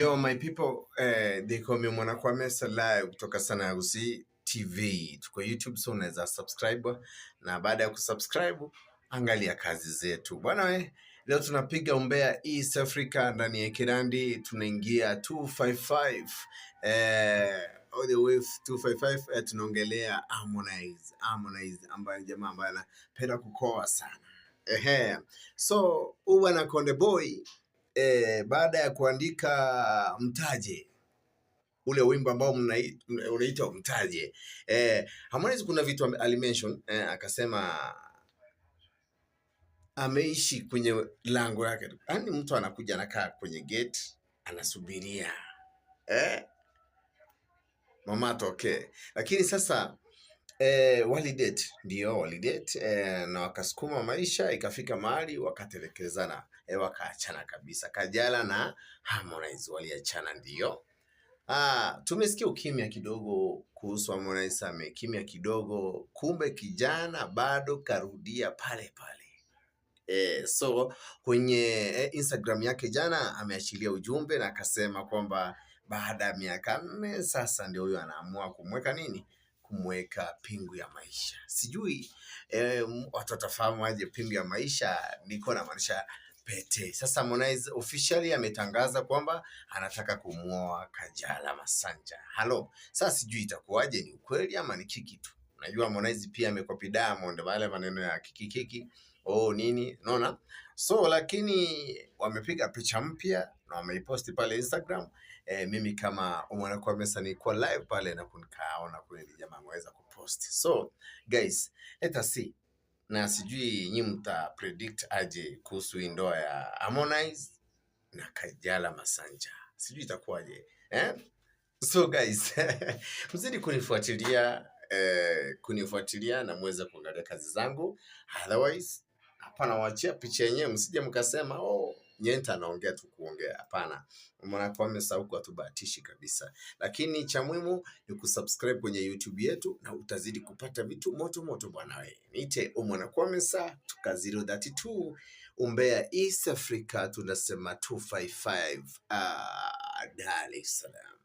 Yo my people, they call me Mwanakwamesa live kutoka Sanagusi TV. Tuko YouTube, so unaweza subscribe, na baada ya kusubscribe angalia kazi zetu. Bwana leo tunapiga umbea East Africa ndani ya Kirandi, tunaingia 255 all the way 255. Tunaongelea Harmonize ambaye jamaa ambaye anapenda kukoa sana. So huwa na Konde Boy baada ya kuandika Mtaje, ule wimbo ambao unaitwa Mtaje, Harmonize kuna vitu alimention, akasema ameishi kwenye lango yake. Yaani mtu anakuja anakaa kwenye gate anasubiria mama atoke. Lakini sasa walidate, ndio walidate, na wakasukuma maisha, ikafika mahali wakatelekezana, wakaachana kabisa. Kajala na Harmonize waliachana, ndio. Tumesikia ukimya kidogo kuhusu Harmonize, amekimya kidogo, kumbe kijana bado karudia pale pale. So kwenye Instagram yake jana ameachilia ujumbe na akasema kwamba baada ya miaka 4 sasa ndio huyo anaamua kumweka pingu ya maisha. Sijui watu watafahamu aje pingu ya maisha, niko na maanisha pete. Sasa Harmonize officially ametangaza kwamba anataka kumuoa Kajala Masanja. Halo, sasa sijui itakuwaje, ni ukweli ama ni kiki tu. Najua Harmonize pia amekopi Diamond wale maneno ya kiki nini, unaona? So lakini wamepiga picha mpya na wameiposti pale Instagram. Mimi kama Mwanakwamesa nilikuwa live pale na nikaona kweli jamaa ameweza kupost. So guys, let us see. Na sijui nyinyi mta predict aje kuhusu ndoa ya Harmonize na Kajala Masanja. Sijui itakuwaje. So guys, mzidi kunifuatilia na muweze kuangalia kazi zangu. Otherwise, hapana wachia picha yenyewe, msije mkasema Nyenta anaongea tu kuongea. Hapana. Mwanakwamesa huko atubahatishi kabisa. Lakini cha muhimu ni kusubscribe kwenye YouTube yetu na utazidi kupata vitu moto moto bwana wewe. Niite Mwanakwamesa, tuka 032 umbea East Africa, tunasema 255 Dar es Salaam.